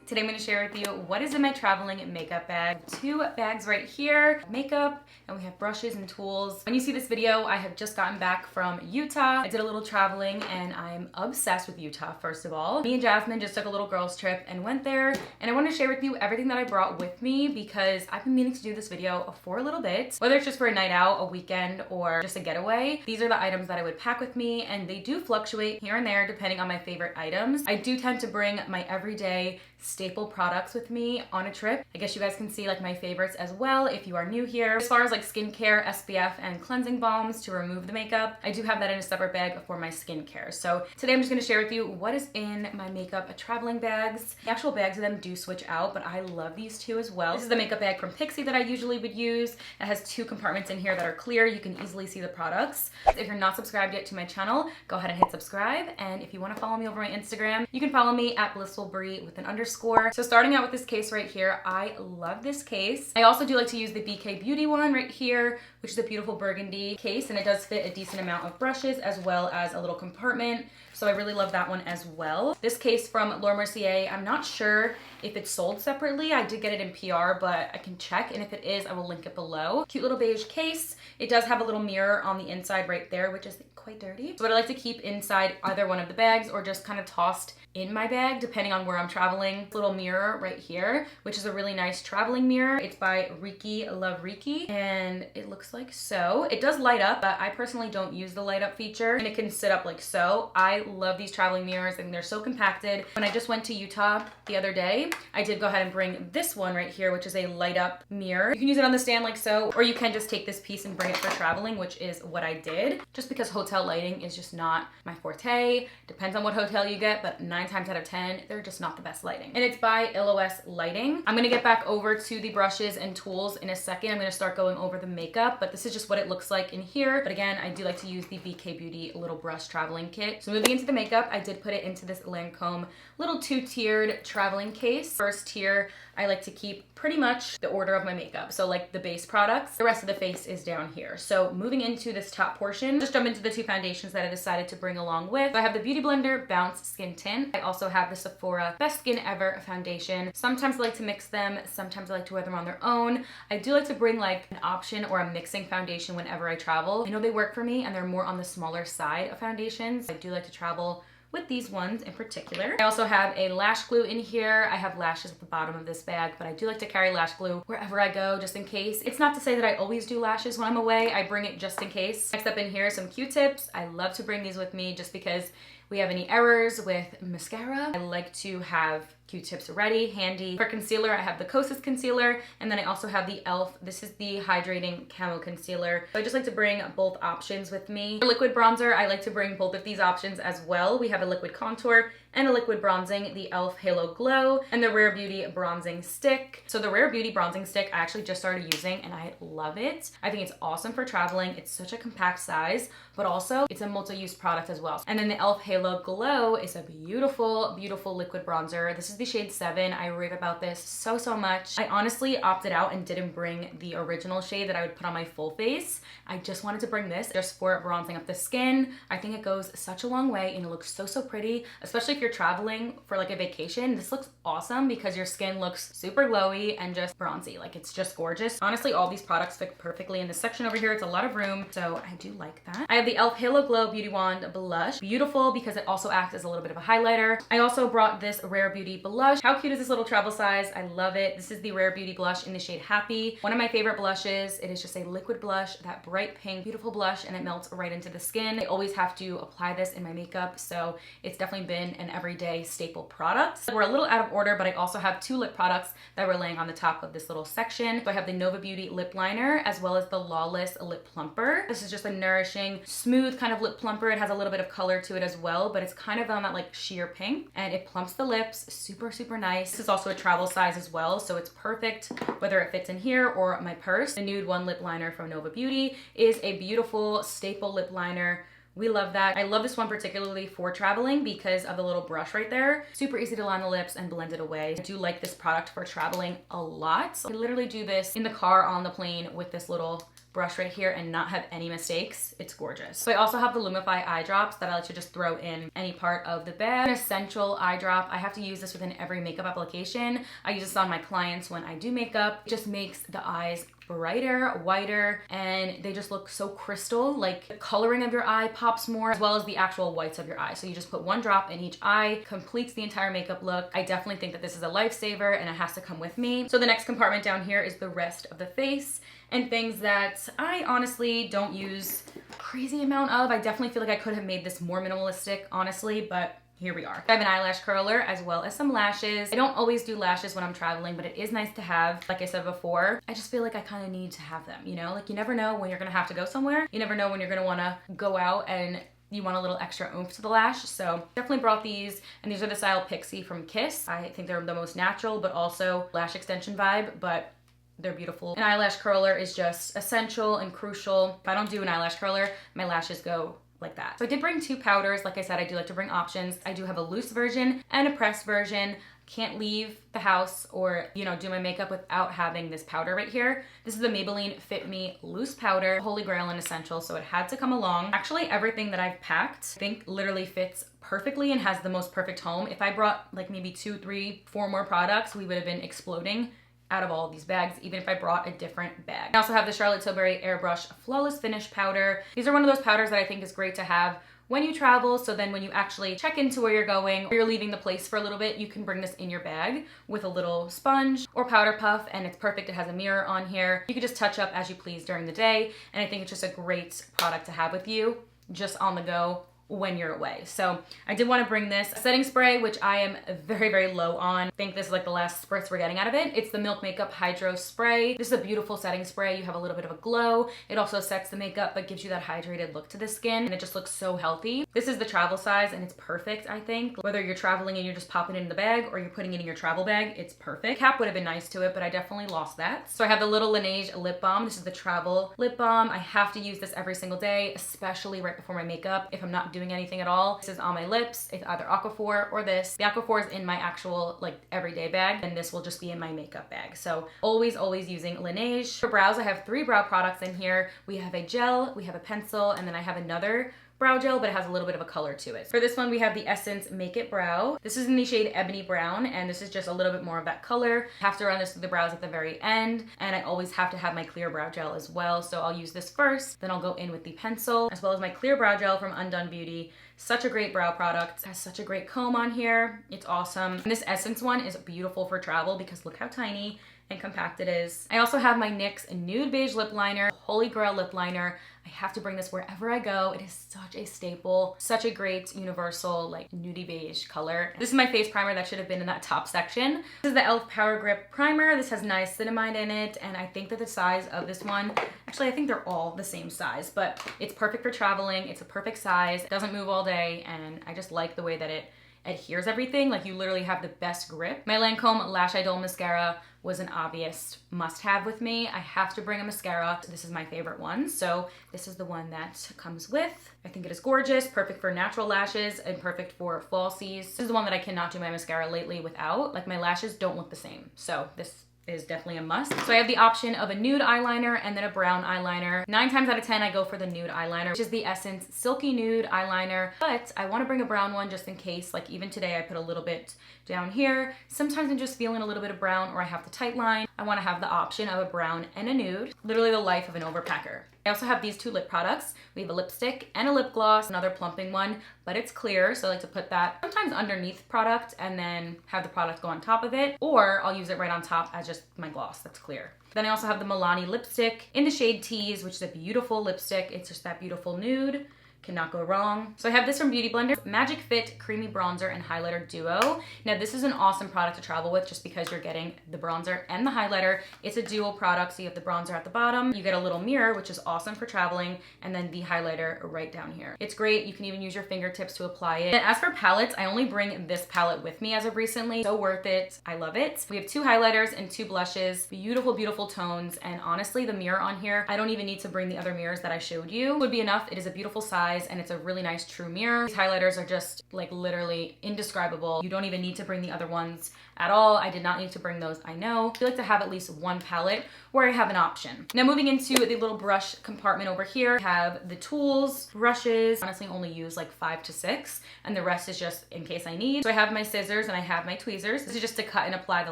Today I'm going to share with you what is in my traveling makeup bag. Two bags right here, makeup, and we have brushes and tools. When you see this video, I have just gotten back from Utah. I did a little traveling and I'm obsessed with Utah, first of all. Me and Jasmine just took a little girls trip and went there, and I want to share with you everything that I brought with me because I've been meaning to do this video for a little bit. Whether it's just for a night out, a weekend, or just a getaway, these are the items that I would pack with me, and they do fluctuate here and there depending on my favorite items. I do tend to bring my everyday staple products with me on a trip. I guess you guys can see like my favorites as well if you are new here. As far as like skincare, SPF, and cleansing balms to remove the makeup, I do have that in a separate bag for my skincare. So today I'm just going to share with you what is in my makeup traveling bags. The actual bags of them do switch out, but I love these two as well. This is the makeup bag from Pixi that I usually would use. It has two compartments in here that are clear. You can easily see the products. If you're not subscribed yet to my channel, go ahead and hit subscribe. And if you want to follow me over my Instagram, you can follow me at BlissfulBrii with an underscore. So starting out with this case right here, I love this case. I also do like to use the BK Beauty one right here, which is a beautiful burgundy case, and it does fit a decent amount of brushes as well as a little compartment. So I really love that one as well. This case from Laura Mercier, I'm not sure if it's sold separately. I did get it in PR, but I can check, and if it is, I will link it below. Cute little beige case. It does have a little mirror on the inside right there, which is quite dirty. So what I like to keep inside either one of the bags or just kind of tossed in my bag depending on where I'm traveling. Little mirror right here, which is a really nice traveling mirror. It's by Riki Love Riki, and it looks like so. It does light up, but I personally don't use the light up feature, and it can sit up like so. I love these traveling mirrors, and they're so compacted. When I just went to Utah the other day, I did go ahead and bring this one right here, which is a light up mirror. You can use it on the stand like so, or you can just take this piece and bring it for traveling, which is what I did, just because hotel lighting is just not my forte. Depends on what hotel you get, but 9 times out of 10, they're just not the best lighting. And it's by LOS Lighting. I'm gonna get back over to the brushes and tools in a second. I'm gonna start going over the makeup, but this is just what it looks like in here. But again, I do like to use the BK Beauty little brush traveling kit. So moving into the makeup, I did put it into this Lancome little 2-tiered traveling case. First tier, I like to keep pretty much the order of my makeup. So like the base products, the rest of the face is down here. So moving into this top portion, just jump into the two foundations that I decided to bring along with. So I have the Beauty Blender Bounce Skin Tint. I also have the Sephora Best Skin Ever foundation. Sometimes I like to mix them, sometimes I like to wear them on their own. I do like to bring like an option or a mixing foundation whenever I travel. I know they work for me, and they're more on the smaller side of foundations. I do like to travel with these ones in particular. I also have a lash glue in here. I have lashes at the bottom of this bag, but I do like to carry lash glue wherever I go just in case. It's not to say that I always do lashes when I'm away. I bring it just in case. Next up in here, some Q-tips. I love to bring these with me just because we have any errors with mascara. I like to have Q-tips ready, handy. For concealer, I have the Kosas concealer, and then I also have the e.l.f. This is the Hydrating Camo Concealer. So I just like to bring both options with me. For liquid bronzer, I like to bring both of these options as well. We have a liquid contour and a liquid bronzing, the e.l.f. Halo Glow, and the Rare Beauty Bronzing Stick. So the Rare Beauty Bronzing Stick I actually just started using, and I love it. I think it's awesome for traveling. It's such a compact size, but also it's a multi-use product as well. And then the e.l.f. Halo Glow is a beautiful, beautiful liquid bronzer. This is the shade 7. I rave about this so much. I honestly opted out and didn't bring the original shade that I would put on my full face. I just wanted to bring this just for bronzing up the skin. I think it goes such a long way, and it looks so pretty, especially if you're traveling for like a vacation. This looks awesome because your skin looks super glowy and just bronzy. Like, it's just gorgeous. Honestly, all these products fit perfectly in this section over here. It's a lot of room, so I do like that. I have the e.l.f. Halo Glow Beauty Wand Blush. Beautiful because it also acts as a little bit of a highlighter. I also brought this Rare Beauty blush. How cute is this little travel size? I love it. This is the Rare Beauty blush in the shade Happy. One of my favorite blushes. It is just a liquid blush, that bright pink, beautiful blush, and it melts right into the skin. I always have to apply this in my makeup, so it's definitely been an everyday staple product. We're a little out of order, but I also have 2 lip products that were laying on the top of this little section. So I have the Nova Beauty lip liner as well as the Lawless lip plumper. This is just a nourishing, smooth kind of lip plumper. It has a little bit of color to it as well, but it's kind of on that like sheer pink, and it plumps the lips. Super nice. This is also a travel size as well, so it's perfect whether it fits in here or my purse. The Nude One lip liner from Nova Beauty is a beautiful staple lip liner We love that. I love this one particularly for traveling because of the little brush right there. Super easy to line the lips and blend it away. I do like this product for traveling a lot. I literally do this in the car, on the plane, with this little brush right here and not have any mistakes. It's gorgeous. So I also have the Lumify eye drops that I like to just throw in any part of the bag. An essential eye drop. I have to use this within every makeup application. I use this on my clients when I do makeup. It just makes the eyes brighter, whiter, and they just look so crystal. Like the coloring of your eye pops more, as well as the actual whites of your eye. So you just put one drop in each eye, completes the entire makeup look. I definitely think that this is a lifesaver and it has to come with me. So the next compartment down here is the rest of the face and things that I honestly don't use a crazy amount of. I definitely feel like I could have made this more minimalistic, honestly, but here we are. I have an eyelash curler as well as some lashes. I don't always do lashes when I'm traveling, but it is nice to have. Like I said before, I just feel like I kind of need to have them, you know? Like you never know when you're gonna have to go somewhere. You never know when you're gonna wanna go out and you want a little extra oomph to the lash. So definitely brought these, and these are the style Pixie from Kiss. I think they're the most natural, but also lash extension vibe, but they're beautiful. An eyelash curler is just essential and crucial. If I don't do an eyelash curler, my lashes go like that. So I did bring two powders. Like I said, I do like to bring options. I do have a loose version and a pressed version. Can't leave the house or, you know, do my makeup without having this powder right here. This is the Maybelline Fit Me Loose Powder, holy grail and essential, so it had to come along. Actually, everything that I've packed, I think literally fits perfectly and has the most perfect home. If I brought like maybe 2, 3, 4 more products, we would have been exploding out of all of these bags, even if I brought a different bag. I also have the Charlotte Tilbury Airbrush Flawless Finish Powder. These are one of those powders that I think is great to have when you travel, so then when you actually check into where you're going or you're leaving the place for a little bit, you can bring this in your bag with a little sponge or powder puff, and it's perfect. It has a mirror on here. You can just touch up as you please during the day, and I think it's just a great product to have with you just on the go when you're away. So I did want to bring this setting spray, which I am very, very low on. I think this is like the last spritz we're getting out of it. It's the Milk Makeup Hydro Spray. This is a beautiful setting spray. You have a little bit of a glow. It also sets the makeup, but gives you that hydrated look to the skin, and it just looks so healthy. This is the travel size, and it's perfect, I think. Whether you're traveling and you're just popping it in the bag or you're putting it in your travel bag, it's perfect. Cap would have been nice to it, but I definitely lost that. So I have the little Laneige lip balm. This is the travel lip balm. I have to use this every single day, especially right before my makeup if I'm not doing anything at all. This is on my lips. It's either Aquaphor or this. The Aquaphor is in my actual like everyday bag, and this will just be in my makeup bag. So always using Laneige. For brows, I have 3 brow products in here. We have a gel, we have a pencil, and then I have another brow gel, but it has a little bit of a color to it. For this one, we have the Essence Make It Brow. This is in the shade Ebony Brown, and this is just a little bit more of that color. I have to run this through the brows at the very end, and I always have to have my clear brow gel as well. So I'll use this first, then I'll go in with the pencil, as well as my clear brow gel from Undone Beauty. Such a great brow product. It has such a great comb on here. It's awesome. And this Essence one is beautiful for travel because look how tiny and compact it is. I also have my NYX Nude Beige Lip Liner, Holy Grail Lip Liner. I have to bring this wherever I go. It is such a staple, such a great universal like nudie beige color. This is my face primer that should have been in that top section. This is the e.l.f. Power Grip Primer. This has niacinamide in it, and I think that the size of this one, actually I think they're all the same size, but it's perfect for traveling. It's a perfect size. It doesn't move all day, and I just like the way that it adheres everything. Like you literally have the best grip. My Lancome Lash Idol Mascara was an obvious must-have with me. I have to bring a mascara. This is my favorite one, so this is the one that comes with. I think it is gorgeous, perfect for natural lashes and perfect for falsies. This is the one that I cannot do my mascara lately without. Like my lashes don't look the same, so this is definitely a must. So I have the option of a nude eyeliner and then a brown eyeliner. 9 times out of 10, I go for the nude eyeliner, which is the Essence Silky Nude Eyeliner, but I want to bring a brown one just in case. Like even today, I put a little bit down here. Sometimes I'm just feeling a little bit of brown or I have to tight line. I want to have the option of a brown and a nude. Literally the life of an overpacker. I also have these 2 lip products. We have a lipstick and a lip gloss, another plumping one, but it's clear. So I like to put that sometimes underneath product and then have the product go on top of it, or I'll use it right on top as just my gloss that's clear. Then I also have the Milani lipstick in the shade Tease, which is a beautiful lipstick. It's just that beautiful nude. Cannot go wrong. So I have this from Beauty Blender, Magic Fit Creamy Bronzer and Highlighter Duo. Now this is an awesome product to travel with just because you're getting the bronzer and the highlighter. It's a dual product, so you have the bronzer at the bottom, you get a little mirror, which is awesome for traveling, and then the highlighter right down here. It's great. You can even use your fingertips to apply it. And as for palettes, I only bring this palette with me as of recently. So worth it. I love it. We have 2 highlighters and 2 blushes, beautiful, beautiful tones, and honestly, the mirror on here, I don't even need to bring the other mirrors that I showed you. It would be enough. It is a beautiful size. eyes, and it's a really nice true mirror. These highlighters are just like literally indescribable. You don't even need to bring the other ones at all. I did not need to bring those, I know. I like to have at least one palette where I have an option. Now moving into the little brush compartment over here, I have the tools, brushes. Honestly, only use like 5 to 6, and the rest is just in case I need. So I have my scissors and I have my tweezers. This is just to cut and apply the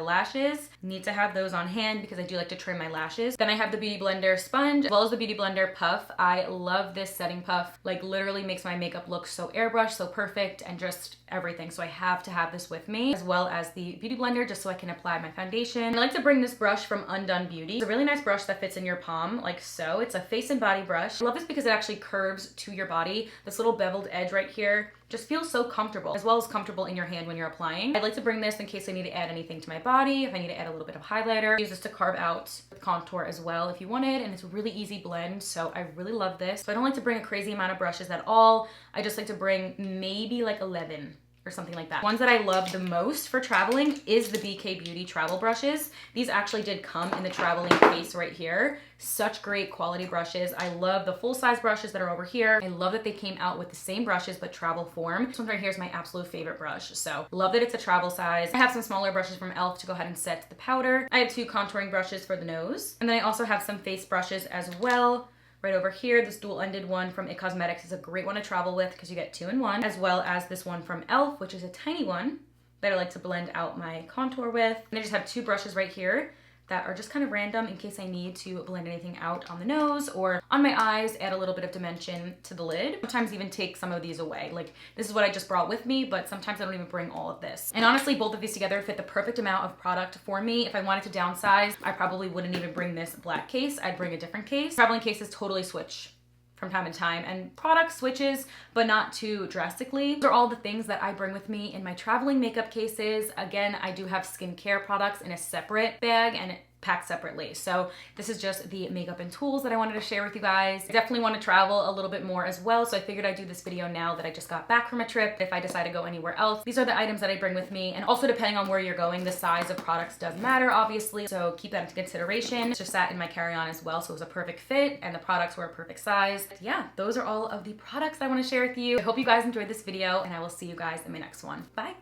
lashes. Need to have those on hand because I do like to trim my lashes. Then I have the Beauty Blender sponge as well as the Beauty Blender puff. I love this setting puff. Like literally makes my makeup look so airbrushed, so perfect, and just everything. So I have to have this with me, as well as the Beauty Blender just so I can apply my foundation. I like to bring this brush from Undone Beauty. It's a really nice brush that fits in your palm like so. It's a face and body brush. I love this because it actually curves to your body. This little beveled edge right here just feels so comfortable, as well as comfortable in your hand when you're applying. I like to bring this in case I need to add anything to my body, if I need to add a little bit of highlighter. Use this to carve out the contour as well if you wanted, and it's a really easy blend, so I really love this. So I don't like to bring a crazy amount of brushes at all. I just like to bring maybe like 11 or something like that. Ones that I love the most for traveling is the BK Beauty travel brushes. These actually did come in the traveling case right here. Such great quality brushes. I love the full-size brushes that are over here. I love that they came out with the same brushes but travel form. This one right here is my absolute favorite brush, so love that it's a travel size. I have some smaller brushes from e.l.f. to go ahead and set the powder. I have 2 contouring brushes for the nose, and then I also have some face brushes as well. Right over here, this dual-ended one from IT Cosmetics is a great one to travel with because you get 2 in 1, as well as this one from e.l.f., which is a tiny one that I like to blend out my contour with. And I just have 2 brushes right here that are just kind of random in case I need to blend anything out on the nose or on my eyes, add a little bit of dimension to the lid. Sometimes even take some of these away. Like this is what I just brought with me, but sometimes I don't even bring all of this. And honestly, both of these together fit the perfect amount of product for me. If I wanted to downsize, I probably wouldn't even bring this black case. I'd bring a different case. Traveling cases totally switch from time to time, and product switches, but not too drastically. These are all the things that I bring with me in my traveling makeup cases. Again, I do have skincare products in a separate bag and packed separately. So this is just the makeup and tools that I wanted to share with you guys. I definitely want to travel a little bit more as well, so I figured I'd do this video now that I just got back from a trip. If I decide to go anywhere else, these are the items that I bring with me. And also depending on where you're going, the size of products does matter, obviously, so keep that into consideration. It just sat in my carry-on as well, so it was a perfect fit and the products were a perfect size. But yeah, those are all of the products I want to share with you. I hope you guys enjoyed this video, and I will see you guys in my next one. Bye.